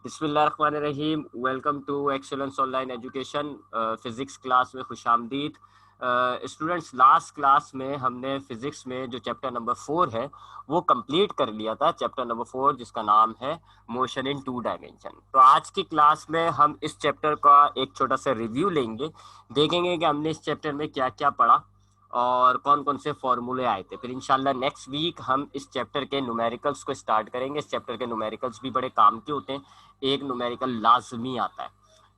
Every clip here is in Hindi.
बिस्मिल्लाहिर्रहमानिर्रहीम। Welcome to excellence online education. Physics class में खुशामदीद। स्टूडेंट्स, लास्ट क्लास में हमने फिजिक्स में जो चैप्टर नंबर 4 है वो कंप्लीट कर लिया था। चैप्टर नंबर 4 जिसका नाम है मोशन इन 2 डायमेंशन। तो आज की क्लास में हम इस चैप्टर का एक छोटा सा रिव्यू लेंगे, देखेंगे कि हमने इस चैप्टर में क्या क्या पढ़ा और कौन कौन से फॉर्मूले आए थे। फिर इंशाल्लाह नेक्स्ट वीक हम इस चैप्टर के न्यूमेरिकल्स को स्टार्ट करेंगे। इस चैप्टर के न्यूमेरिकल्स भी बड़े काम के होते हैं, एक न्यूमेरिकल लाजमी आता है।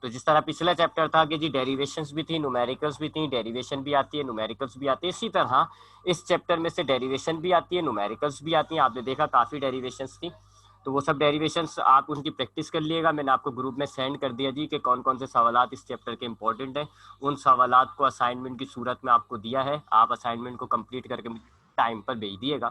तो जिस तरह पिछला चैप्टर था कि जी डेरिवेशंस भी थी, न्यूमेरिकल्स भी थी, डेरिवेशन भी आती है, न्यूमेरिकल्स भी आती है, इसी तरह इस चैप्टर में से डेरिवेशन भी आती है, न्यूमेरिकल्स भी आती हैं। आपने देखा काफ़ी डेरिवेशंस थी, तो वो सब डेरिवेशंस आप उनकी प्रैक्टिस कर लिएगा। मैंने आपको ग्रुप में सेंड कर दिया जी कि कौन कौन से सवालात इस चैप्टर के इंपॉर्टेंट हैं। उन सवालात को असाइनमेंट की सूरत में आपको दिया है, आप असाइनमेंट को कंप्लीट करके टाइम पर भेज दिएगा।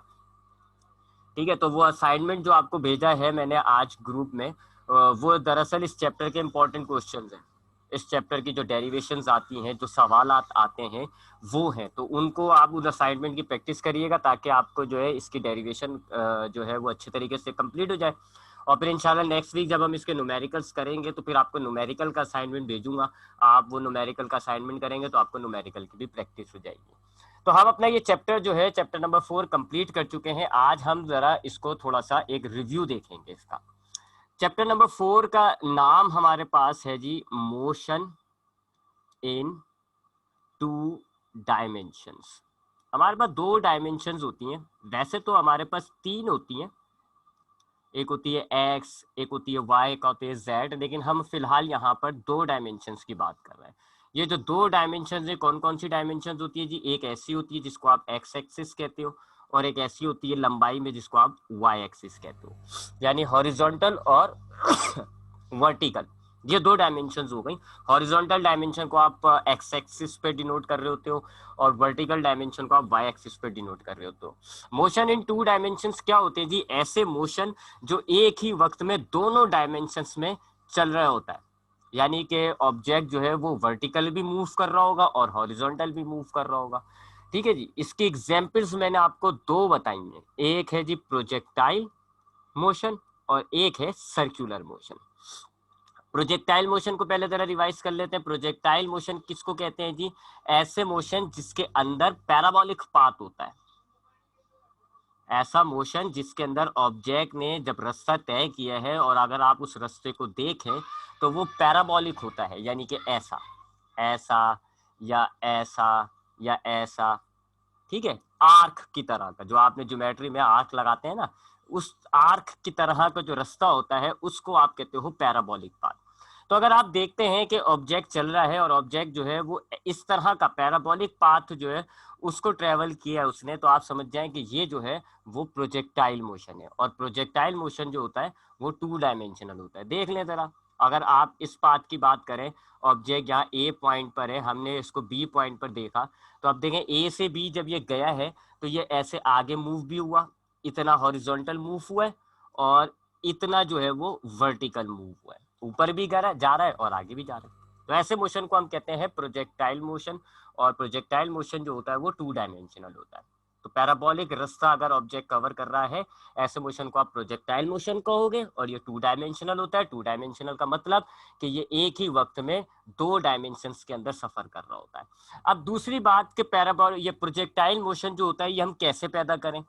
ठीक है, तो वो असाइनमेंट जो आपको भेजा है मैंने आज ग्रुप में, वो दरअसल इस चैप्टर के इंपॉर्टेंट क्वेश्चंस हैं। इस चैप्टर की जो डेरिवेशंस आती हैं, जो सवालात आते हैं वो हैं, तो उनको आप उन असाइनमेंट की प्रैक्टिस करिएगा ताकि आपको जो है इसकी डेरिवेशन जो है वो अच्छे तरीके से कंप्लीट हो जाए। और फिर इंशाल्लाह नेक्स्ट वीक जब हम इसके न्यूमेरिकल्स करेंगे तो फिर आपको न्यूमेरिकल का असाइनमेंट भेजूंगा। आप वो न्यूमेरिकल का असाइनमेंट करेंगे तो आपको न्यूमेरिकल की भी प्रैक्टिस हो जाएगी। तो हम अपना ये चैप्टर जो है चैप्टर नंबर 4 कंप्लीट कर चुके हैं। आज हम जरा इसको थोड़ा सा एक रिव्यू देखेंगे इसका। चैप्टर नंबर 4 का नाम हमारे पास है जी मोशन इन 2 डायमेंशंस। हमारे पास 2 डायमेंशंस होती हैं, वैसे तो हमारे पास 3 होती हैं। एक होती है एक्स, एक होती है वाई, एक होती है जेड, लेकिन हम फिलहाल यहाँ पर 2 डायमेंशंस की बात कर रहे हैं। ये जो 2 डायमेंशंस है, कौन कौन सी डायमेंशंस होती है जी? एक ऐसी होती है जिसको आप एक्स एक्सिस कहते हो, और एक ऐसी होती है लंबाई में जिसको आप वाई एक्सिस कहते हो, यानी हॉरिजॉन्टल और वर्टिकल। ये 2 डायमेंशंस हो गई। हॉरिजॉन्टल डायमेंशन को आप एक्स एक्सिस पे डिनोट कर रहे होते हो और वर्टिकल डायमेंशन को आप वाई एक्सिस पे डिनोट कर रहे होते हो। मोशन इन 2 डायमेंशंस क्या होते हैं जी? ऐसे मोशन जो एक ही वक्त में दोनों डायमेंशंस में चल रहा होता है, यानी कि ऑब्जेक्ट जो है वो वर्टिकल भी मूव कर रहा होगा और हॉरिजॉन्टल भी मूव कर रहा होगा। ठीक है जी, इसकी एग्जांपल्स मैंने आपको 2 बताई हैं। एक है जी प्रोजेक्टाइल मोशन और एक है सर्कुलर मोशन। प्रोजेक्टाइल मोशन को पहले जरा रिवाइज कर लेते हैं। प्रोजेक्टाइल मोशन किसको कहते हैं जी? ऐसे मोशन जिसके अंदर पैराबोलिक पाथ होता है। ऐसा मोशन जिसके अंदर ऑब्जेक्ट ने जब रास्ता तय किया है और अगर आप उस रास्ते को देखें तो वो पैराबोलिक होता है, यानी कि ऐसा ऐसा या ऐसा या ऐसा। ठीक है, आर्क की तरह का, जो आपने ज्योमेट्री में आर्क लगाते हैं ना, उस आर्क की तरह का जो रास्ता होता है उसको आप कहते हो पैराबोलिक पाथ। तो अगर आप देखते हैं कि ऑब्जेक्ट चल रहा है और ऑब्जेक्ट जो है वो इस तरह का पैराबोलिक पाथ जो है उसको ट्रेवल किया है उसने, तो आप समझ जाएं कि ये जो है वो प्रोजेक्टाइल मोशन है। और प्रोजेक्टाइल मोशन जो होता है वो 2 डायमेंशनल होता है। देख लें जरा, अगर आप इस पाथ की बात करें, ऑब्जेक्ट यहाँ ए पॉइंट पर है, हमने इसको बी पॉइंट पर देखा, तो आप देखें ए से बी जब ये गया है तो ये ऐसे आगे मूव भी हुआ, इतना हॉरिजॉन्टल मूव हुआ है और इतना जो है वो वर्टिकल मूव हुआ है, ऊपर भी जा रहा है और आगे भी जा रहा है। तो ऐसे मोशन को हम कहते हैं प्रोजेक्टाइल मोशन। और प्रोजेक्टाइल मोशन जो होता है वो 2 डायमेंशनल होता है। तो पैराबोलिक रास्ता अगर ऑब्जेक्ट कवर कर रहा है, ऐसे मोशन को आप प्रोजेक्टाइल मोशन कहोगे, और ये 2 डायमेंशनल होता है। 2 डायमेंशनल का मतलब कि ये एक ही वक्त में 2 डायमेंशंस के अंदर सफर कर रहा होता है। अब दूसरी बात कि पैराबोलिक ये प्रोजेक्टाइल मोशन जो होता है ये हम कैसे पैदा करें?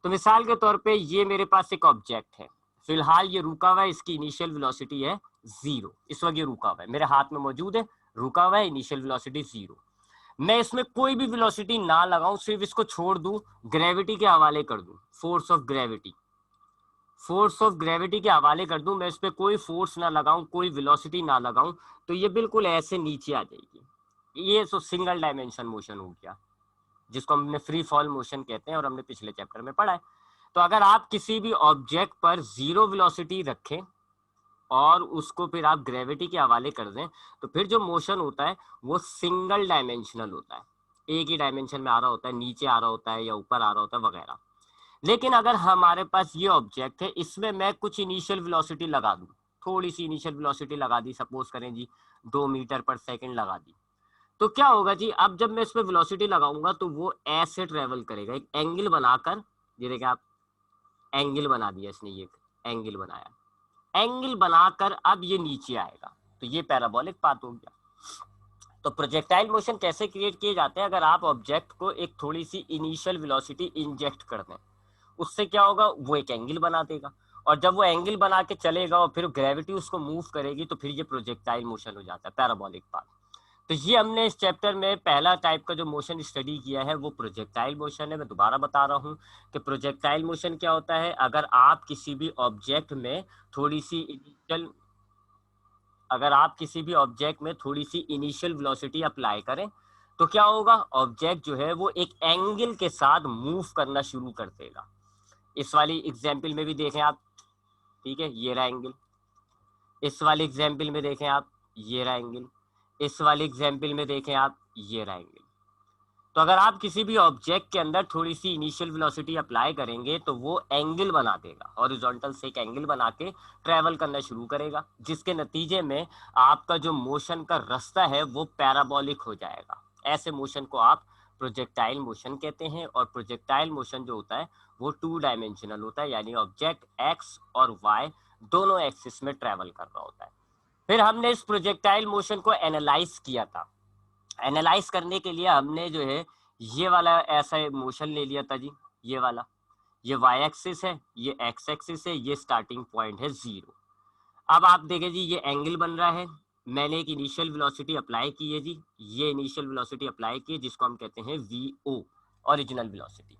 तो मिसाल के तौर पे ये मेरे पास एक ऑब्जेक्ट है, फिलहाल ये रुका हुआ है, इसकी इनिशियल वेलोसिटी है 0। इस वक्त ये रुका हुआ है, मेरे हाथ में मौजूद है, रुका हुआ है, इनिशियल वेलोसिटी 0। मैं इसमें कोई भी वेलोसिटी ना लगाऊं, सिर्फ इसको छोड़ दूं, ग्रेविटी के हवाले कर दूं, force of gravity, force of gravity के हवाले कर दूं, मैं इस पर कोई फोर्स ना लगाऊं, कोई वेलोसिटी ना लगाऊं, तो ये बिल्कुल ऐसे नीचे आ जाएगी। ये तो सिंगल डायमेंशन मोशन हो गया, जिसको हमने फ्री फॉल मोशन कहते हैं और हमने पिछले चैप्टर में पढ़ा है। तो अगर आप किसी भी ऑब्जेक्ट पर 0 वेलोसिटी रखें और उसको फिर आप ग्रेविटी के हवाले कर दें, तो फिर जो मोशन होता है वो सिंगल डायमेंशनल होता है, एक ही डायमेंशन में आ रहा होता है, नीचे आ रहा होता है या ऊपर आ रहा होता है वगैरह। लेकिन अगर हमारे पास ये ऑब्जेक्ट है, इसमें मैं कुछ इनिशियल वेलोसिटी लगा दूं, थोड़ी सी इनिशियल वेलोसिटी लगा दी, सपोज करें जी 2 मीटर पर सेकंड लगा दी, तो क्या होगा जी? अब जब मैं इस पर वेलोसिटी लगाऊंगा तो वो ऐसे ट्रेवल करेगा, एक एंगल बनाकर। ये देखिए आप, एंगल बना दिया इसने, ये एंगल बनाया। एंगल बनाकर अब ये नीचे आएगा, तो ये पैराबोलिक पाथ हो गया। तो प्रोजेक्टाइल मोशन कैसे क्रिएट किए जाते हैं? अगर आप ऑब्जेक्ट को एक थोड़ी सी इनिशियल वेलोसिटी इंजेक्ट कर दें, उससे क्या होगा, वो एक एंगल बना देगा, और जब वो एंगल बना के चलेगा और फिर ग्रेविटी उसको मूव करेगी, तो फिर ये प्रोजेक्टाइल मोशन हो जाता है, पैराबोलिक पाथ। तो ये हमने इस चैप्टर में पहला टाइप का जो मोशन स्टडी किया है वो प्रोजेक्टाइल मोशन है। मैं दोबारा बता रहा हूँ कि प्रोजेक्टाइल मोशन क्या होता है। अगर आप किसी भी ऑब्जेक्ट में थोड़ी सी इनिशियल अगर आप किसी भी ऑब्जेक्ट में थोड़ी सी इनिशियल वेलोसिटी अप्लाई करें, तो क्या होगा, ऑब्जेक्ट जो है वो एक एंगल के साथ मूव करना शुरू कर देगा। इस वाली एग्जाम्पल में भी देखें आप, ठीक है, ये रहा एंगल। इस वाले एग्जाम्पल में देखें आप, ये रहा एंगल। इस वाले एग्जाम्पल में देखें आप, ये रहा एंगल। तो अगर आप किसी भी ऑब्जेक्ट के अंदर थोड़ी सी इनिशियल वेलोसिटी अप्लाई करेंगे, तो वो एंगल बना देगा, हॉरिजॉन्टल से एक एंगल बना के ट्रेवल करना शुरू करेगा, जिसके नतीजे में आपका जो मोशन का रास्ता है वो पैराबोलिक हो जाएगा। ऐसे मोशन को आप प्रोजेक्टाइल मोशन कहते हैं। और प्रोजेक्टाइल मोशन जो होता है वो 2 डायमेंशनल होता है, यानी ऑब्जेक्ट एक्स और वाई दोनों एक्सिस में ट्रेवल कर रहा होता है। फिर हमने इस प्रोजेक्टाइल मोशन को एनालाइज किया था। एनालाइज करने के लिए हमने जो है ये वाला ऐसा मोशन ले लिया था जी, ये वाला, ये वाई एक्सिस है, ये एक्स एक्सिस है, ये स्टार्टिंग पॉइंट है 0। अब आप देखें जी, ये एंगल बन रहा है, मैंने एक इनिशियल वेलोसिटी अप्लाई की है जी, ये इनिशियल वेलोसिटी अप्लाई की है जिसको हम कहते हैं वी ओरिजिनल वेलोसिटी।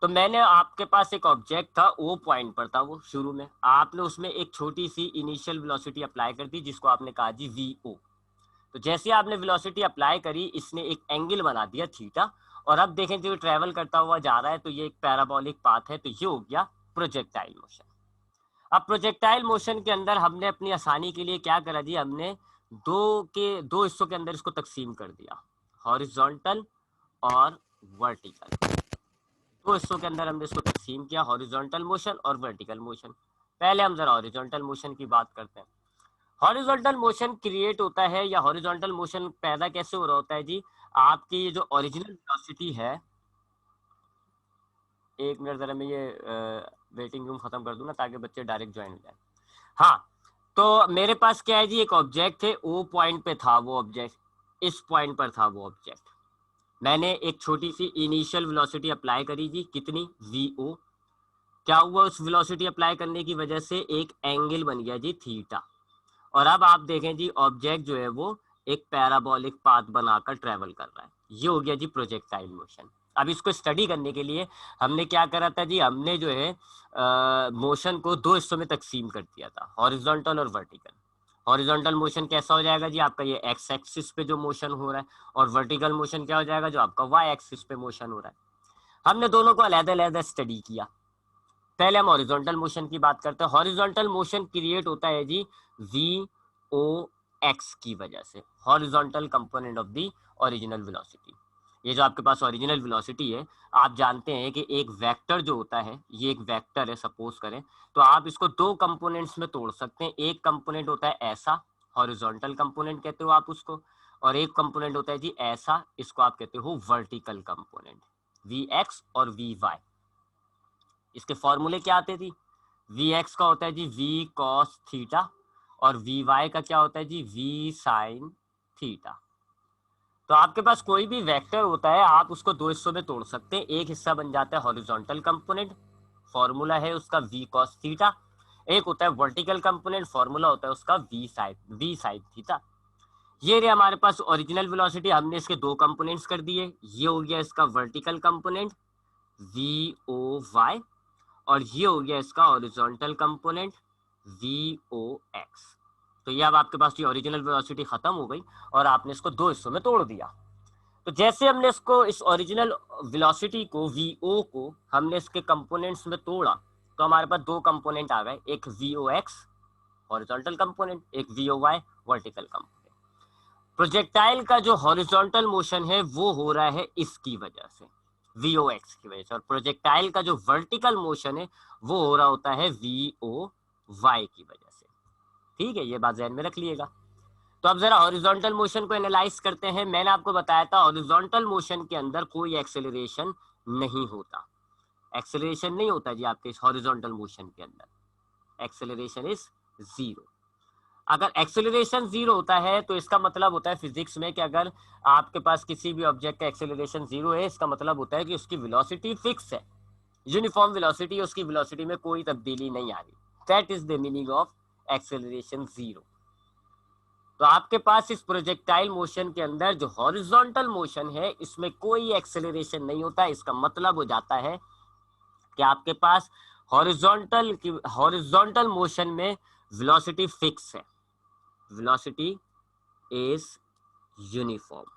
तो मैंने, आपके पास एक ऑब्जेक्ट था, ओ पॉइंट पर था वो शुरू में, आपने उसमें एक छोटी सी इनिशियल वेलोसिटी अप्लाई कर दी जिसको आपने कहा जी वी। तो जैसे आपने वेलोसिटी अप्लाई करी, इसने एक एंगल बना दिया थीटा, और अब देखें जो ट्रेवल करता हुआ जा रहा है, तो ये एक पैराबोलिक पाथ है, तो ये हो गया प्रोजेक्टाइल मोशन। अब प्रोजेक्टाइल मोशन के अंदर हमने अपनी आसानी के लिए क्या करा जी, हमने दो हिस्सों के अंदर इसको तकसीम कर दिया, हॉरिजॉन्टल और वर्टिकल। दो हिस्सों के अंदर हमने इसको तकसीम किया, हॉरिजॉन्टल मोशन और वर्टिकल मोशन। पहले हम जरा हॉरिजॉन्टल मोशन की बात करते हैं। हॉरिजॉन्टल मोशन क्रिएट होता है, या हॉरिजॉन्टल मोशन पैदा कैसे हो रहा होता है जी, आपकी ये जो ओरिजिनल वेलोसिटी है, एक मिनट जरा मैं ये वेटिंग रूम खत्म कर दूं ना, ताकि बच्चे डायरेक्ट ज्वाइन हो जाए। हाँ, तो मेरे पास क्या है जी, एक ऑब्जेक्ट है, ओ पॉइंट पे था वो ऑब्जेक्ट, इस पॉइंट पर था वो ऑब्जेक्ट। मैंने एक छोटी सी इनिशियल वेलोसिटी अप्लाई करी जी, कितनी, वी ओ। क्या हुआ, उस वेलोसिटी अप्लाई करने की वजह से एक एंगल बन गया जी थीटा। और अब आप देखें जी, ऑब्जेक्ट जो है वो एक पैराबोलिक पाथ बनाकर ट्रेवल कर रहा है। ये हो गया जी प्रोजेक्टाइल मोशन। अब इसको स्टडी करने के लिए हमने क्या करा था जी, हमने जो है मोशन को दो हिस्सों में तकसीम कर दिया था, हॉरिजॉन्टल और वर्टिकल। हॉरिजॉन्टल मोशन कैसा हो जाएगा जी, आपका ये एक्स एक्सिस पे जो मोशन हो रहा है, और वर्टिकल मोशन क्या हो जाएगा, जो आपका वाई एक्सिस पे मोशन हो रहा है। हमने दोनों को अलग-अलग स्टडी किया। पहले हम हॉरिजॉन्टल मोशन की बात करते हैं। हॉरिजॉन्टल मोशन क्रिएट होता है जी वी ओ एक्स की वजह से, horizontal component of the original velocity. ये जो आपके पास ओरिजिनल वेलोसिटी है, आप जानते हैं कि एक वेक्टर जो होता है, ये एक वेक्टर है सपोज करें, तो आप इसको दो कंपोनेंट्स में तोड़ सकते हैं। एक कंपोनेंट होता है ऐसा, हॉरिजॉन्टल कंपोनेंट कहते हो आप उसको, और एक कंपोनेंट होता है जी ऐसा, इसको आप कहते हो वर्टिकल कंपोनेंट, वी एक्स और वी वाई। इसके फॉर्मूले क्या आते थी, वी एक्स का होता है जी वी कॉस थीटा, और वी वाई का क्या होता है जी वी साइन थीटा। तो आपके पास कोई भी वेक्टर होता है, आप उसको दो हिस्सों में तोड़ सकते हैं। एक हिस्सा बन जाता है हॉरिजॉन्टल कंपोनेंट, फॉर्मूला है उसका वी कॉस थीटा। एक होता है वर्टिकल कंपोनेंट, फॉर्मूला होता है उसका वी साइन थीटा। ये रहे हमारे पास ओरिजिनल वेलोसिटी, हमने इसके दो कंपोनेंट्स कर दिए। ये हो गया इसका vertical component V O Y, और ये हो गया इसका horizontal component V O X. तो ये अब आपके पास ये ओरिजिनल वेलोसिटी खत्म हो गई, और आपने इसको दो हिस्सों में तोड़ दिया। तो जैसे हमने इसको, इस ओरिजिनल वेलोसिटी को, वी ओ को हमने इसके कंपोनेंट्स में तोड़ा, तो हमारे पास दो कंपोनेंट आ गए, एक V O X horizontal component, एक V O Y vertical component. Projectile का जो हॉरिजॉन्टल मोशन है वो हो रहा है इसकी वजह से, वी ओ एक्स की वजह से, और प्रोजेक्टाइल का जो वर्टिकल मोशन है वो हो रहा होता है वी ओ वाई की वजह से। ठीक है, ये बात ध्यान में रख लिएगा। तो अब जरा हॉरिजॉन्टल मोशन को एनालाइज करते हैं। मैंने आपको बताया था हॉरिजॉन्टल मोशन के अंदर कोई एक्सेलरेशन नहीं होता, एक्सेलरेशन नहीं होता जी आपके इस हॉरिजॉन्टल मोशन के अंदर, एक्सेलरेशन इज 0। अगर एक्सेलरेशन 0 होता है तो इसका मतलब होता है फिजिक्स में कि अगर आपके पास किसी भी ऑब्जेक्ट का एक्सेलरेशन 0 है, इसका मतलब होता है कि उसकी वेलोसिटी फिक्स है, यूनिफॉर्म वेलोसिटी, उसकी वेलोसिटी में कोई तब्दीली नहीं आ रही। That is the meaning of acceleration 0। तो आपके पास इस प्रोजेक्टाइल मोशन के अंदर जो हॉरिजॉन्टल मोशन है इसमें कोई एक्सेलरेशन नहीं होता। इसका मतलब हो जाता है कि आपके पास हॉरिजॉन्टल मोशन में वेलोसिटी फिक्स है, velocity is uniform.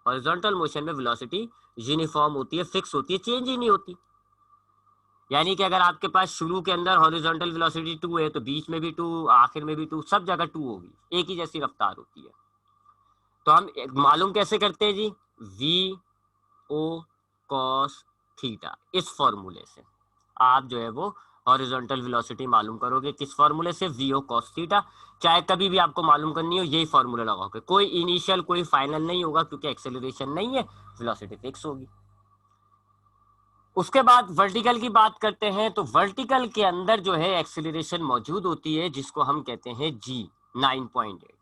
Horizontal motion में वेलोसिटी यूनिफॉर्म होती है, फिक्स होती है, चेंज ही नहीं होती। यानी कि अगर आपके पास शुरू के अंदर हॉरिजॉन्टल वेलोसिटी 2 है तो बीच में भी 2, आखिर में भी 2, सब जगह 2 होगी, एक ही जैसी रफ्तार होती है। तो हम मालूम कैसे करते हैं जी? वी ओ कॉस थीटा, इस फॉर्मूले से आप जो है वो हॉरिजॉन्टल वेलोसिटी मालूम करोगे। किस फॉर्मूले से? V O cos theta. चाहे कभी भी आपको मालूम करनी हो यही फॉर्मूला लगाओगे, कोई इनिशियल कोई फाइनल नहीं होगा क्योंकि एक्सेलरेशन नहीं है, वेलोसिटी फिक्स होगी। उसके बाद वर्टिकल की बात करते हैं तो वर्टिकल के अंदर जो है एक्सेलरेशन मौजूद होती है जिसको हम कहते हैं जी 9.8।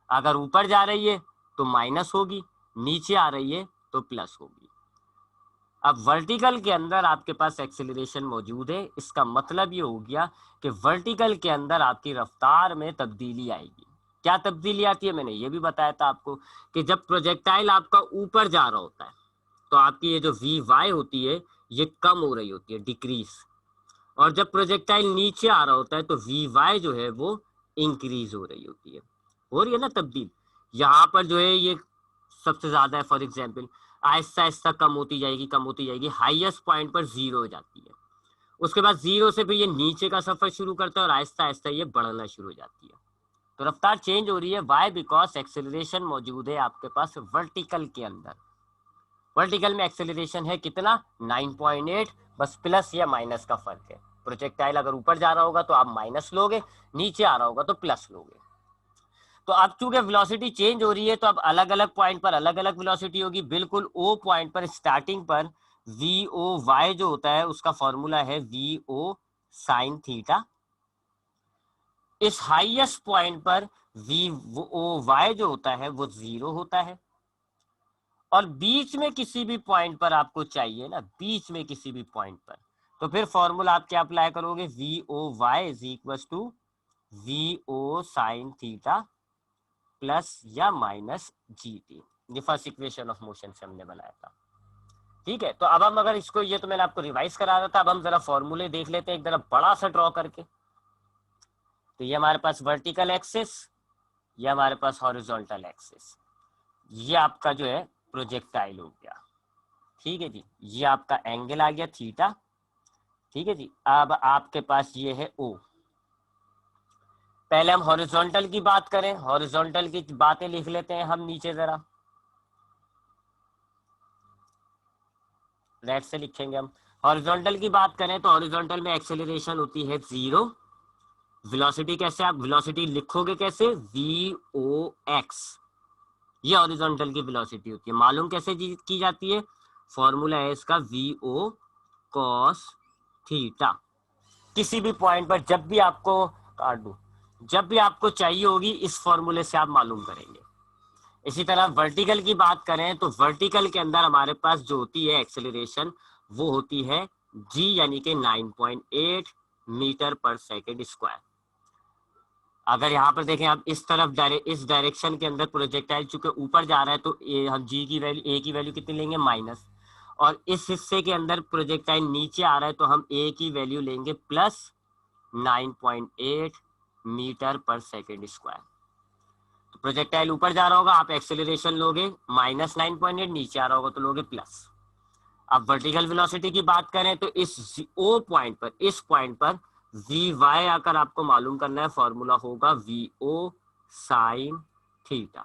अगर ऊपर जा रही है तो माइनस होगी, नीचे आ रही है तो प्लस होगी। अब वर्टिकल के अंदर आपके पास एक्सेलरेशन मौजूद है, इसका मतलब ये हो गया कि वर्टिकल के अंदर आपकी रफ्तार में तब्दीली आएगी। क्या तब्दीली आती है? मैंने ये भी बताया था आपको कि जब प्रोजेक्टाइल आपका ऊपर जा रहा होता है तो आपकी ये जो वी वाई होती है ये कम हो रही होती है, डिक्रीज। और जब प्रोजेक्टाइल नीचे आ रहा होता है तो वी वाई जो है वो इंक्रीज हो रही होती है। हो रही है ना तब्दील? यहाँ पर जो है ये सबसे ज्यादा है। फॉर एग्जाम्पल आहिस्ता आहिस्ता कम होती जाएगी, कम होती जाएगी, हाईएस्ट पॉइंट पर 0 हो जाती है। उसके बाद 0 से फिर ये नीचे का सफर शुरू करता है और आहिस्ता आहिस्ता ये बढ़ना शुरू हो जाती है। तो रफ्तार चेंज हो रही है। वाई? बिकॉज एक्सेलरेशन मौजूद है आपके पास वर्टिकल के अंदर। वर्टिकल में एक्सेलरेशन है कितना? 9.8, बस प्लस या माइनस का फर्क है। प्रोजेक्टाइल अगर ऊपर जा रहा होगा तो आप माइनस लोगे, नीचे आ रहा होगा तो प्लस लोगे। तो अब चूंकि वेलोसिटी चेंज हो रही है तो अब अलग अलग पॉइंट पर अलग अलग वेलोसिटी होगी। बिल्कुल ओ पॉइंट पर स्टार्टिंग पर वी ओ वाई जो होता है उसका फॉर्मूला है वी ओ साइन थीटा। इस हाईएस्ट पॉइंट पर वी ओ वाई जो होता है वो 0 होता है। और बीच में किसी भी पॉइंट पर आपको चाहिए ना, बीच में किसी भी पॉइंट पर, तो फिर फॉर्मूला आप क्या अप्लाई करोगे? V O Y is equal to V O sine theta plus या माइनस जी टी। ये फर्स्ट इक्वेशन ऑफ मोशन से हमने बनाया था। ठीक है, तो अब हम अगर इसको, ये तो मैंने आपको रिवाइज करा रहा था, अब हम जरा फॉर्मूले देख लेते हैं एक जरा बड़ा सा ड्रॉ करके। तो ये हमारे पास वर्टिकल एक्सिस, ये हमारे पास हॉरिजॉन्टल एक्सिस, ये आपका जो है प्रोजेक्टाइल हो गया। ठीक है जी, ये आपका एंगल आ गया थीटा। ठीक है जी, अब आपके पास ये है ओ। पहले हम हॉरिजॉन्टल की बात करें, हॉरिजॉन्टल की बातें लिख लेते हैं हम नीचे जरा, रेड से लिखेंगे हम। हॉरिजॉन्टल की बात करें तो हॉरिजॉन्टल में एक्सेलरेशन होती है 0। वेलोसिटी कैसे, आप वेलोसिटी लिखोगे कैसे? वी ओ एक्स, ये हॉरिजॉन्टल की वेलोसिटी होती है। मालूम कैसे की जाती है? फॉर्मूला है इसका वी ओ कॉस थीटा। किसी भी पॉइंट पर जब भी आपको, काट दूं, जब भी आपको चाहिए होगी इस फॉर्मूले से आप मालूम करेंगे। इसी तरह वर्टिकल की बात करें तो वर्टिकल के अंदर हमारे पास जो होती है एक्सेलरेशन वो होती है जी, यानी कि 9.8 मीटर पर सेकेंड स्क्वायर। अगर यहाँ पर देखें आप इस तरफ इस डायरेक्शन के अंदर प्रोजेक्टाइल चूंकि ऊपर जा रहा है तो हम जी की वैल्यू, ए की वैल्यू कितनी लेंगे? माइनस। और इस हिस्से के अंदर प्रोजेक्टाइल नीचे आ रहा है तो हम ए की वैल्यू लेंगे प्लस 9.8 मीटर पर सेकेंड स्क्वायर। तो प्रोजेक्टाइल ऊपर जा रहा होगा, आप एक्सेलरेशन लोगे माइनस 9.8, नीचे आ रहा होगा तो लोगे प्लस। अब वर्टिकल वेलोसिटी की बात करें तो इस ओ पॉइंट पर, इस पॉइंट पर वी वाई आकर आपको मालूम करना है, फॉर्मूला होगा वी ओ साइन थीटा।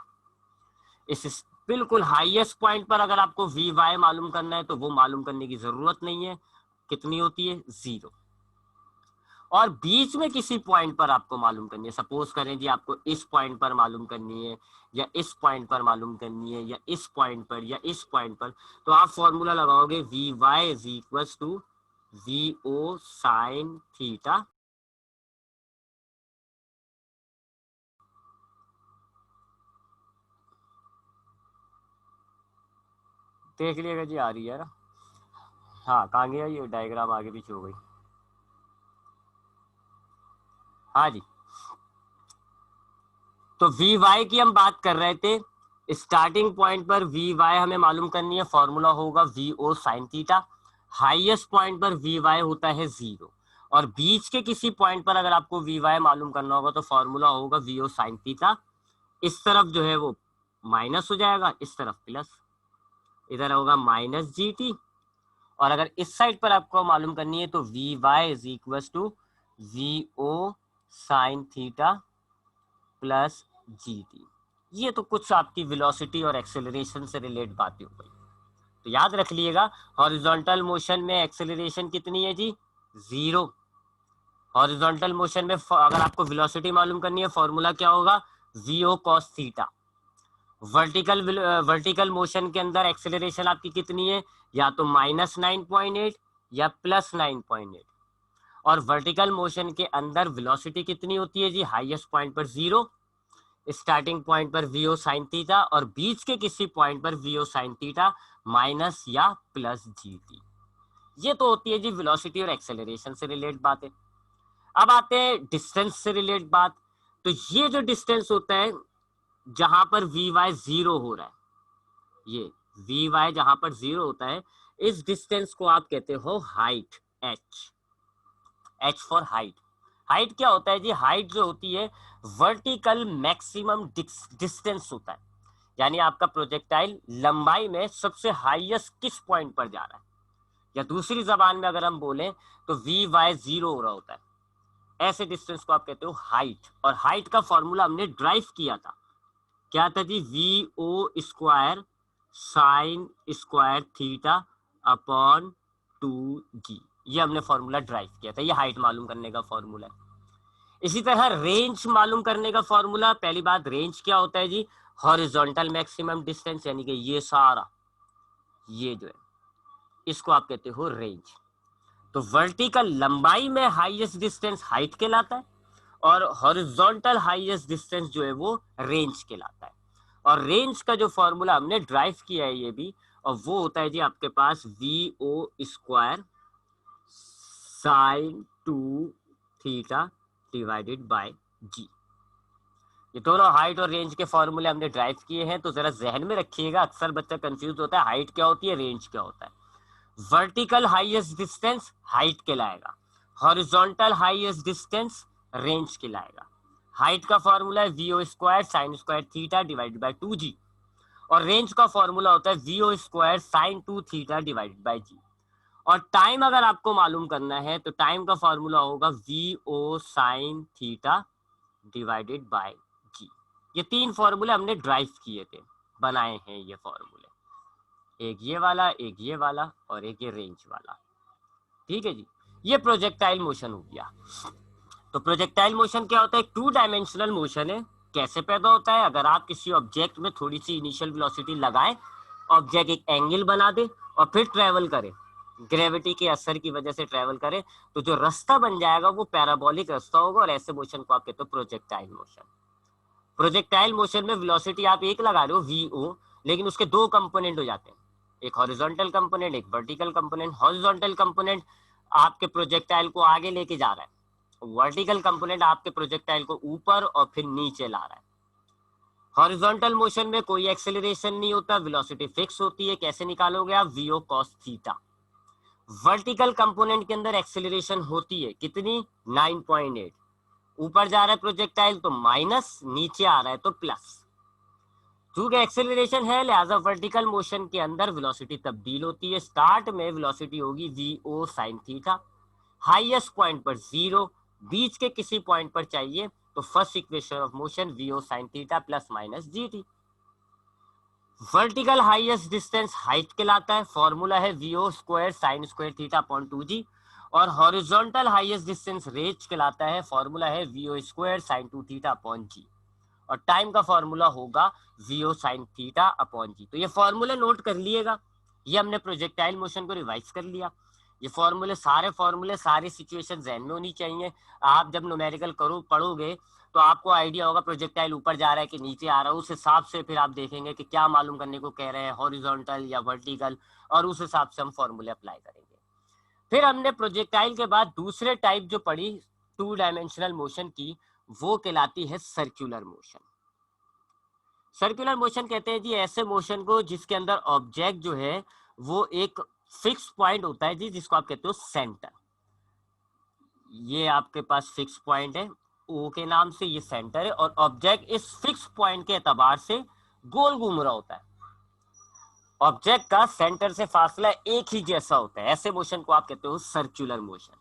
इस बिल्कुल हाईएस्ट पॉइंट पर अगर आपको वी वाई मालूम करना है तो वो मालूम करने की जरूरत नहीं है, कितनी होती है? 0। और बीच में किसी पॉइंट पर आपको मालूम करनी है, सपोज करें जी आपको इस पॉइंट पर मालूम करनी है या इस पॉइंट पर मालूम करनी है या इस पॉइंट पर या इस पॉइंट पर, तो आप फॉर्मूला लगाओगे V Y is equal to V O sine theta देख लिएगा जी, आ रही है ना। हाँ कहाँ गया ये डायग्राम, आगे पीछे हो गई। हाँ जी, तो वी वाई की हम बात कर रहे थे। स्टार्टिंग पॉइंट पर वी वाई हमें मालूम करनी है, फॉर्मूला होगा V O sine theta. Highest point पर वी वाई होता है 0, और बीच के किसी पॉइंट पर अगर आपको वी वाई मालूम करना होगा तो फॉर्मूला होगा वी ओ साइन थीटा। इस तरफ जो है वो माइनस हो जाएगा, इस तरफ प्लस, इधर होगा माइनस जी टी। और अगर इस साइड पर आपको मालूम करनी है तो V Y is equal to V O sine theta plus G T. ये तो कुछ आपकी वेलोसिटी और एक्सेलरेशन से रिलेट बातें हो गई। तो याद रख लिएगा, हॉरिजॉन्टल मोशन में एक्सेलरेशन कितनी है जी, 0। हॉरिजॉन्टल मोशन में अगर आपको वेलोसिटी मालूम करनी है, फॉर्मूला क्या होगा, V O cos theta. Vertical motion के अंदर एक्सेलरेशन आपकी कितनी है, या तो -9.8 या +9.8। और वर्टिकल मोशन के अंदर वेलोसिटी कितनी होती है जी, हाईएस्ट पॉइंट पर 0, स्टार्टिंग पॉइंट पर वी ओ साइन थीटा, और बीच के किसी पॉइंट पर V O sine theta minus या प्लस जी टी। ये तो होती है जी वेलोसिटी और एक्सेलरेशन से रिलेटेड बातें। अब आते हैं डिस्टेंस से रिलेटेड बात। तो ये जो डिस्टेंस होता है जहां पर वी वाई 0 हो रहा है, ये वी वाई जहां पर 0 होता है, इस डिस्टेंस को आप कहते हो height, H. H for height. Height क्या होता है जी, हाइट जो होती है वर्टिकल मैक्सिमम डिस्टेंस होता है, यानी आपका प्रोजेक्टाइल लंबाई में सबसे हाईएस्ट किस पॉइंट पर जा रहा है। या दूसरी जबान में अगर हम बोलें तो वी वाई 0 हो रहा होता है, ऐसे डिस्टेंस को आप कहते हो हाइट। और हाइट का फॉर्मूला हमने ड्राइव किया था, क्या था जी, V O square sine square theta upon 2g। ये हमने फॉर्मूला ड्राइव किया था, ये हाइट मालूम करने का फॉर्मूला है। इसी तरह रेंज मालूम करने का फॉर्मूला, पहली बात रेंज क्या होता है जी, हॉरिजॉन्टल मैक्सिमम डिस्टेंस, यानी कि ये सारा, ये जो है इसको आप कहते हो रेंज। तो वर्टिकल लंबाई में हाईएस्ट डिस्टेंस हाइट कहलाता है, और हॉरिजॉन्टल हाईएस्ट डिस्टेंस जो है वो रेंज कहलाता है। और रेंज का जो फॉर्मूला हमने ड्राइव किया है ये भी, और वो होता है जी आपके पास V O square sine 2 theta divided by G. ये दोनों हाइट और रेंज के फॉर्मूले हमने ड्राइव किए हैं, तो जरा जहन में रखिएगा, अक्सर बच्चा कंफ्यूज होता है हाइट क्या होती है, रेंज क्या होता है। वर्टिकल हाईएस्ट डिस्टेंस हाइट कहलाएगा, हॉरिजॉन्टल हाईएस्ट डिस्टेंस रेंज कहलाएगा। हाइट का फॉर्मूला है V O square sine square theta divided by 2g, और रेंज का फॉर्मूला होता है V O square sine 2 theta divided by g। और टाइम अगर आपको मालूम करना है तो टाइम का फॉर्मूला होगा V O sine theta divided by g। ये तीन फॉर्मूले हमने ड्राइव किए थे, बनाए हैं ये फॉर्मूले, एक ये वाला, एक ये वाला, और एक ये रेंज वाला। ठीक है जी, ये प्रोजेक्टाइल मोशन हो गया। तो प्रोजेक्टाइल मोशन क्या होता है, एक 2 डायमेंशनल मोशन है। कैसे पैदा होता है, अगर आप किसी ऑब्जेक्ट में थोड़ी सी इनिशियल वेलोसिटी लगाएं, ऑब्जेक्ट एक एंगल बना दे और फिर ट्रेवल करे, ग्रेविटी के असर की वजह से ट्रेवल करे, तो जो रास्ता बन जाएगा वो पैराबोलिक रास्ता होगा, और ऐसे मोशन को आप कहते हो प्रोजेक्टाइल मोशन। प्रोजेक्टाइल मोशन में वेलोसिटी आप एक लगा रहे हो वी ओ, लेकिन उसके दो कंपोनेंट हो जाते हैं, एक हॉरिजॉन्टल कंपोनेंट, एक वर्टिकल कंपोनेंट। हॉरिजॉन्टल कंपोनेंट आपके प्रोजेक्टाइल को आगे लेके जा रहा है, वर्टिकल कंपोनेंट आपके प्रोजेक्टाइल को ऊपर और फिर नीचे ला रहा है। हॉरिजॉन्टल मोशन में कोई एक्सेलरेशन नहीं होता, वेलोसिटी फिक्स होती है। कैसे निकालोगे आप, V O cos theta. Vertical component के अंदर एक्सेलरेशन होती है कितनी, 9.8। ऊपर जा रहा है प्रोजेक्टाइल तो माइनस, नीचे आ रहा है तो प्लस। चूंकि एक्सेलरेशन है, लिहाजा वर्टिकल मोशन के अंदर वेलोसिटी तब्दील होती है। स्टार्ट में वेलोसिटी होगी V O sine theta, highest point पर 0, बीच के किसी पॉइंट पर चाहिए तो first equation of motion V O sine theta plus minus G T. Vertical highest distance height कहलाता है, फॉर्मूला है V O square sine square theta upon 2g। और हॉरिजॉन्टल हाईएस्ट डिस्टेंस रेंज कहलाता है, फॉर्मूला है V O square sine 2 theta upon g। और टाइम का फॉर्मूला होगा V O sine theta upon G. तो ये फॉर्मूले नोट कर लिएगा, ये हमने प्रोजेक्टाइल मोशन को रिवाइज कर लिया। ये फॉर्मूले सारी सिचुएशन जहन में होनी चाहिए। आप जब न्यूमेरिकल करो पढ़ोगे तो आपको आइडिया होगा प्रोजेक्टाइल ऊपर जा रहा है कि नीचे आ रहा है, उस हिसाब से फिर आप देखेंगे कि क्या मालूम करने को कह रहे हैं, हॉरिजॉन्टल या वर्टिकल, और उस हिसाब से हम फॉर्मूले अप्लाई करेंगे। फिर हमने प्रोजेक्टाइल के बाद दूसरे टाइप जो पढ़ी 2 डायमेंशनल मोशन की, वो कहलाती है सर्कुलर मोशन। सर्कुलर मोशन कहते हैं जी ऐसे मोशन को जिसके अंदर ऑब्जेक्ट जो है वो एक फिक्स पॉइंट होता है जी, जिसको आप कहते हो सेंटर। ये आपके पास फिक्स पॉइंट है ओ के नाम से, ये सेंटर है, और ऑब्जेक्ट इस फिक्स पॉइंट के एतबार से गोल घूम रहा होता है। ऑब्जेक्ट का सेंटर से फासला एक ही जैसा होता है, ऐसे मोशन को आप कहते हो सर्कुलर मोशन।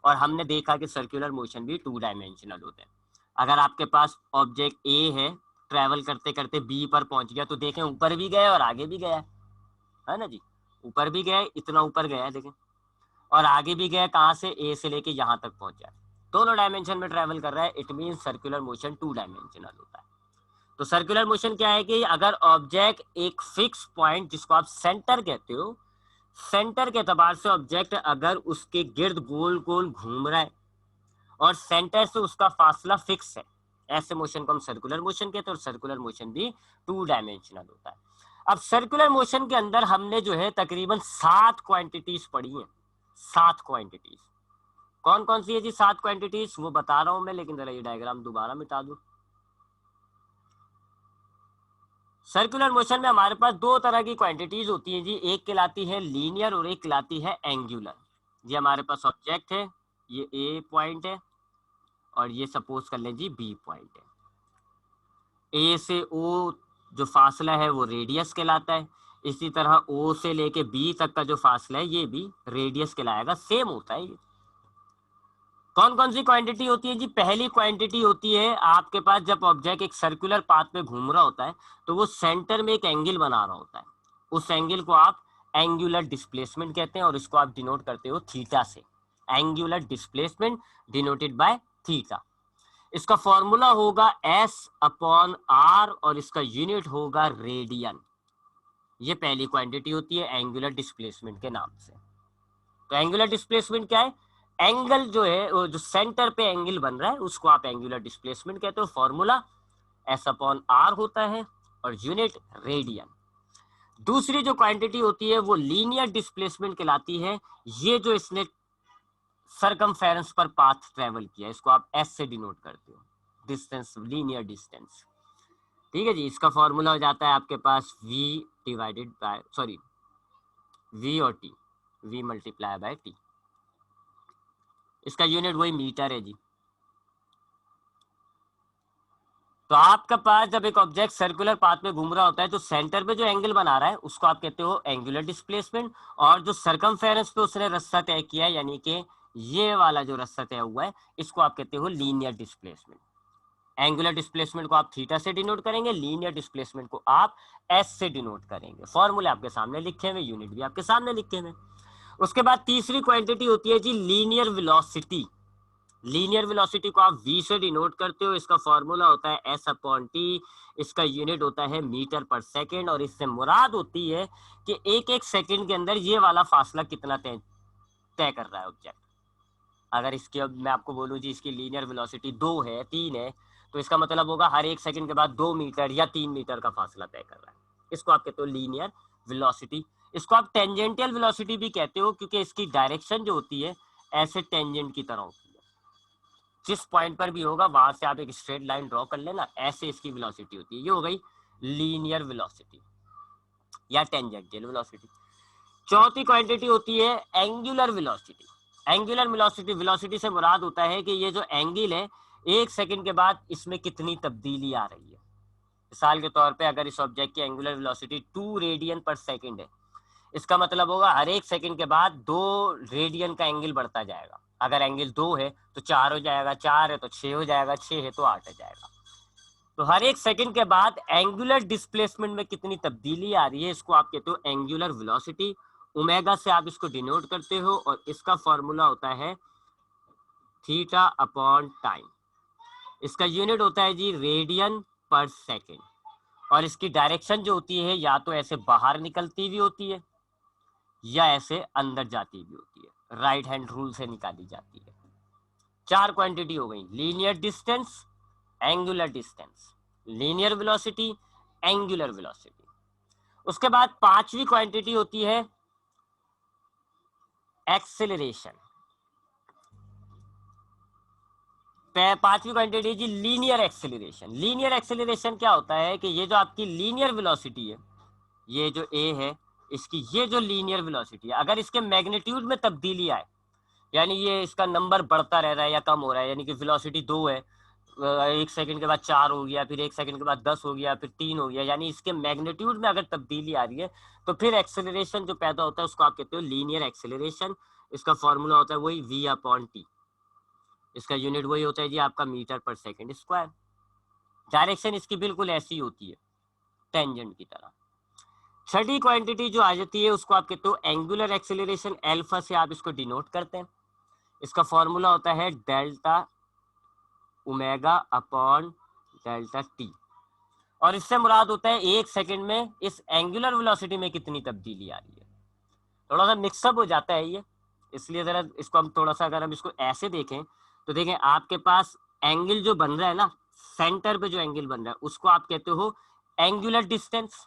और हमने देखा कि सर्कुलर मोशन भी 2 डायमेंशनल होते हैं। अगर आपके पास ऑब्जेक्ट ए है, ट्रेवल करते करते बी पर पहुंच गया, तो देखें ऊपर भी गया और आगे भी गया है ना जी, ऊपर भी गया, इतना ऊपर गया देखें, और आगे भी गया, कहां से, ए से लेके यहां तक पहुंचा, दोनों डायमेंशन में ट्रेवल कर रहा है। It mean circular motion 2 dimensional होता है। तो सर्कुलर मोशन क्या है कि अगर ऑब्जेक्ट एक फिक्स पॉइंट जिसको आप सेंटर कहते हो, सेंटर के एतबार से ऑब्जेक्ट अगर उसके गिर्द गोल गोल घूम रहा है और सेंटर से उसका फासला फिक्स है, ऐसे मोशन को हम सर्कुलर मोशन कहते हैं। और सर्कुलर मोशन भी 2 डायमेंशनल होता है। अब सर्कुलर मोशन के अंदर हमने जो है तकरीबन 7 क्वांटिटीज पढ़ी हैं। 7 क्वांटिटीज कौन कौन सी है जी? 7 क्वांटिटीज वो बता रहा हूं मैं, लेकिन जरा ये डायग्राम दोबारा मिटा दूं। सर्कुलर मोशन में हमारे पास 2 तरह की क्वांटिटीज होती है जी, एक कहलाती है लीनियर और एक कहलाती है एंगुलर। ये हमारे पास ऑब्जेक्ट है, ये ए पॉइंट है और ये सपोज कर लें जी बी पॉइंट है। ए से ओ जो फासला है वो रेडियस कहलाता है। इसी तरह ओ से लेके बी तक का जो फासला है ये भी रेडियस कहलाएगा, सेम होता है ये। कौन कौन सी क्वांटिटी होती है जी? पहली क्वांटिटी होती है आपके पास जब ऑब्जेक्ट एक सर्कुलर पाथ में घूम रहा होता है तो वो सेंटर में एक एंगल बना रहा होता है, उस एंगल को आप एंगुलर डिस्प्लेसमेंट कहते हैं और इसको आप डिनोट करते हो थीटा से। Angular displacement denoted by theta. इसका फॉर्मूला होगा S/R और इसका यूनिट होगा रेडियन। ये पहली क्वांटिटी होती है एंगुलर डिस्प्लेसमेंट के नाम से। तो एंगुलर डिस्प्लेसमेंट क्या है? एंगल जो है वो जो सेंटर पे एंगल बन रहा है उसको आप एंगुलर डिस्प्लेसमेंट कहते हो। फॉर्मूला S/R होता है और यूनिट रेडियन। दूसरी जो क्वांटिटी होती है वो लीनियर डिस्प्लेसमेंट कहलाती है। ये जो इसने सरकमफेरेंस पर पाथ ट्रेवल किया, इसको आप S से डिनोट करते हो, डिस्टेंस, लीनियर डिस्टेंस। ठीक है जी, इसका फॉर्मूला हो जाता है आपके पास V डिवाइडेड बाय V और T, V multiply by T। इसका यूनिट वही मीटर है जी। तो आपके पास जब एक ऑब्जेक्ट सर्कुलर पाथ में घूम रहा होता है तो सेंटर पे जो एंगल बना रहा है उसको आप कहते हो एंगुलर डिस्प्लेसमेंट, और जो सरकमफेरेंस पे उसने रास्ता तय किया है यानी कि ये वाला जो रास्ता तय हुआ है इसको आप कहते हो लीनियर डिस्प्लेसमेंट। एंगुलर डिस्प्लेसमेंट को आप थीटा से डिनोट करेंगे, लीनियर डिस्प्लेसमेंट को आप एस से डिनोट करेंगे। फॉर्मूले आपके सामने लिखे हुए, यूनिट भी आपके सामने लिखे हुए। उसके बाद तीसरी क्वांटिटी होती है जी लीनियर वेलोसिटी। लीनियर वेलोसिटी को आप v से डिनोट करते हो, इसका फॉर्मूला होता है S/T। इसका यूनिट होता है मीटर पर सेकंड और इससे मुराद होती है कि एक एक सेकंड के अंदर ये वाला फासला कितना तय कर रहा है ऑब्जेक्ट। अगर इसकी अब मैं आपको बोलूं जी इसकी लीनियर वेलोसिटी 2 है, 3 है, तो इसका मतलब होगा हर एक सेकंड के बाद 2 मीटर या 3 मीटर का फासला तय कर रहा है। इसको आप कहते हो लीनियर वेलोसिटी। इसको आप टेंजेंटियल वेलोसिटी भी कहते हो क्योंकि इसकी डायरेक्शन जो होती है ऐसे टेंजेंट की तरह होती है, जिस पॉइंट पर भी होगा वहां से आप एक स्ट्रेट लाइन ड्रॉ कर लेना, ऐसे इसकी वेलोसिटी होती है। ये हो गई लीनियर वेलोसिटी या टेंजेंटियल वेलोसिटी। चौथी क्वांटिटी होती है angular velocity. Angular velocity, velocity से मुराद होता है कि ये जो एंगल है एक सेकंड के बाद इसमें कितनी तब्दीली आ रही है। मिसाल के तौर पे अगर इस ऑब्जेक्ट की एंगुलर वेलोसिटी 2 रेडियन पर सेकंड है, इसका मतलब होगा हर एक सेकंड के बाद 2 रेडियन का एंगल बढ़ता जाएगा। अगर एंगल 2 है तो 4 हो जाएगा, 4 है तो 6 हो जाएगा, 6 है तो 8 हो जाएगा। तो हर एक सेकंड के बाद एंगुलर डिस्प्लेसमेंट में कितनी तब्दीली आ रही है इसको आप कहते हो एंगुलर वेलोसिटी। ओमेगा से आप इसको डिनोट करते हो और इसका फॉर्मूला होता है थीटा अपॉन टाइम। इसका यूनिट होता है जी रेडियन पर सेकंड और इसकी डायरेक्शन जो होती है या तो ऐसे बाहर निकलती भी होती है या ऐसे अंदर जाती भी होती है, राइट हैंड रूल से निकाली जाती है। 4 क्वांटिटी हो गई, linear distance, angular distance, linear velocity, angular velocity. उसके बाद पांचवी क्वांटिटी होती है एक्सेलरेशन। पांचवी क्वांटिटी जी लीनियर एक्सेलरेशन। लीनियर एक्सेलरेशन क्या होता है कि ये जो आपकी लीनियर वेलोसिटी है, ये जो ए है, इसकी ये जो लीनियर वेलोसिटी है, अगर इसके मैग्नीट्यूड में तब्दीली आए, यानी ये इसका नंबर बढ़ता रह रहा है या कम हो रहा है, यानी कि वेलोसिटी 2 है, 1 सेकंड के बाद 4 हो गया, फिर 1 सेकंड के बाद 10 हो गया, फिर 3 हो गया, यानी इसके मैग्नीट्यूड में अगर तब्दीली आ रही है, तो फिर एक्सेलरेशन जो पैदा होता है उसको आप कहते हो लीनियर एक्सेलरेशन। इसका फॉर्मूला होता है वही v/t। इसका यूनिट वही होता है जी आपका मीटर पर सेकंड स्क्वायर। डायरेक्शन इसकी बिल्कुल ऐसी होती है, टेंजेंट की तरह। छठी क्वांटिटी जो आ जाती है उसको आप कहते हो एंगुलर एक्सेलरेशन। अल्फा से आप इसको डिनोट करते हैं। इसका फॉर्मूला होता है delta omega upon delta T, और इससे मुराद होता है 1 सेकंड में इस एंगुलर वेलोसिटी में कितनी तब्दीली आ रही है। थोड़ा सा मिक्सअप हो जाता है ये, इसलिए जरा इसको हम थोड़ा सा, अगर हम इसको ऐसे देखें तो देखें आपके पास एंगल जो बन रहा है ना, सेंटर पे जो एंगल बन रहा है उसको आप कहते हो एंगुलर डिस्टेंस।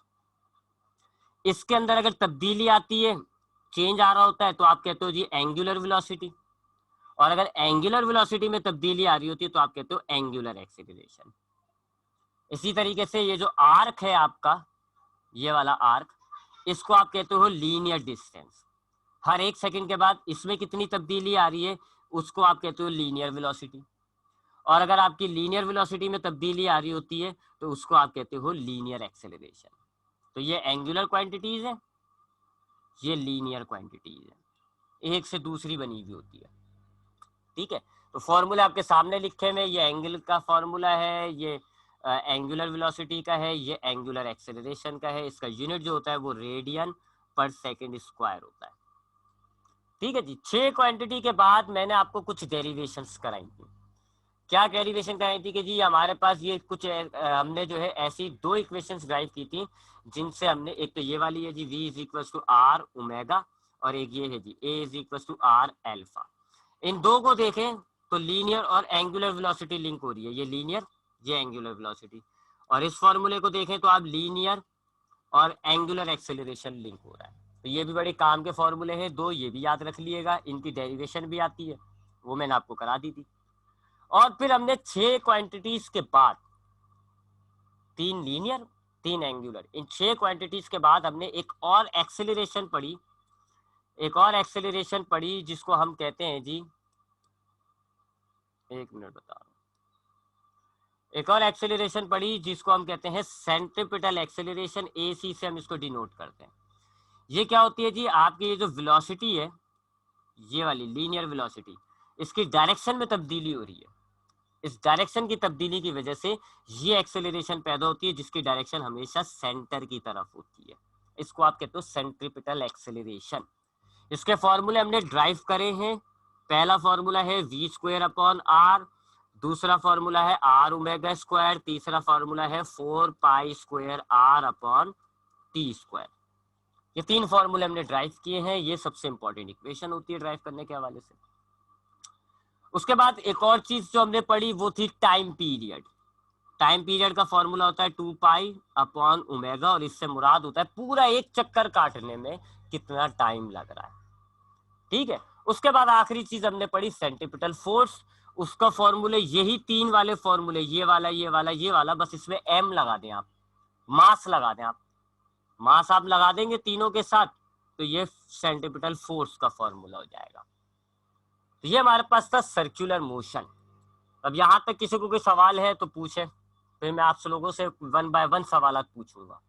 इसके अंदर अगर तब्दीली आती है, चेंज आ रहा होता है, तो आप कहते हो जी एंगुलर वेलोसिटी। और अगर एंगुलर वेलोसिटी में तब्दीली आ रही होती है तो आप कहते हो एंगुलर एक्सेलरेशन। इसी तरीके से ये जो आर्क है आपका, ये वाला आर्क, इसको आप कहते हो लीनियर डिस्टेंस। हर 1 सेकंड के बाद इसमें कितनी तब्दीली आ रही है उसको आप कहते हो लीनियर वेलोसिटी। और अगर आपकी लीनियर वेलोसिटी में तब्दीली आ रही होती है तो उसको आप कहते हो लीनियर एक्सेलरेशन। तो ये एंगुलर क्वांटिटीज है, ये लीनियर क्वांटिटीज है, एक से दूसरी बनी हुई होती है। ठीक है, तो फॉर्मूला आपके सामने लिखे हुए, ये एंगल का फॉर्मूला है, ये एंगुलर वेलोसिटी का है, ये एंगुलर एक्सेलरेशन का है। इसका यूनिट जो होता है वो रेडियन पर सेकंड स्क्वायर होता है। ठीक है जी। 6 क्वांटिटी के बाद मैंने आपको कुछ डेरिवेशंस कराई थी। क्या डेरिवेशन कराई थी कि जी हमारे पास ये कुछ हमने जो है ऐसी 2 इक्वेशंस ड्राइव की थी, जिनसे हमने, एक तो ये वाली है जी v is equal to R omega, और एक ये है जी a is equal to R alpha. इन दो को देखें तो लीनियर और एंगुलर वेलोसिटी लिंक हो रही है, ये लीनियर, ये एंगुलर वेलोसिटी। और इस फॉर्मूले को देखें तो आप लीनियर और एंगुलर एक्सेलरेशन लिंक हो रहा है। तो ये भी बड़े काम के फॉर्मूले हैं दो, ये भी याद रख लिएगा। इनकी डेरिवेशन भी आती है, वो मैंने आपको करा दी थी। और फिर हमने 6 क्वांटिटीज के बाद, 3 लीनियर 3 एंगुलर, इन 6 क्वांटिटीज के बाद हमने एक और एक्सेलरेशन पढ़ी, एक और एक्सेलरेशन पढ़ी जिसको हम कहते हैं जी, एक मिनट बता रहा हूं, एक और एक्सेलरेशन पढ़ी जिसको हम कहते हैं सेंट्रीपिटल एक्सेलरेशन। AC से हम इसको डिनोट करते हैं। ये क्या होती है जी, आपकी ये जो वेलोसिटी है, ये वाली लीनियर वेलोसिटी, इसकी डायरेक्शन में तब्दीली हो रही है। इस डायरेक्शन की तब्दीली की वजह से ये एक्सेलरेशन पैदा होती है, जिसकी डायरेक्शन हमेशा सेंटर की तरफ होती है। इसको आप कहते हो सेंट्रीपिटल एक्सेलरेशन। इसके फॉर्मूले हमने ड्राइव करे हैं। पहला फॉर्मूला है v²/r, दूसरा फॉर्मूला है r ओमेगा स्क्वायर, तीसरा फॉर्मूला है 4π²r/t²। ये 3 फॉर्मूले हमने ड्राइव किए हैं। ये सबसे इंपॉर्टेंट इक्वेशन होती है ड्राइव करने के हवाले से। उसके बाद एक और चीज जो हमने पढ़ी वो थी टाइम पीरियड। टाइम पीरियड का फॉर्मूला होता है 2π/ω, और इससे मुराद होता है पूरा एक चक्कर काटने में कितना टाइम लग रहा है। ठीक है, उसके बाद आखिरी चीज हमने पढ़ी सेंट्रीपिटल फोर्स। उसका फॉर्मूले यही 3 वाले फॉर्मूले, ये वाला, ये वाला, ये वाला, बस इसमें m लगा दें आप, मास लगा दें आप, मास आप लगा देंगे तीनों के साथ, तो ये सेंट्रीपिटल फोर्स का फॉर्मूला हो जाएगा। तो ये हमारे पास था सर्कुलर मोशन। अब यहाँ तक किसी को कोई सवाल है तो पूछे, फिर मैं आप लोगों से 1 बाय 1 सवाल पूछूंगा।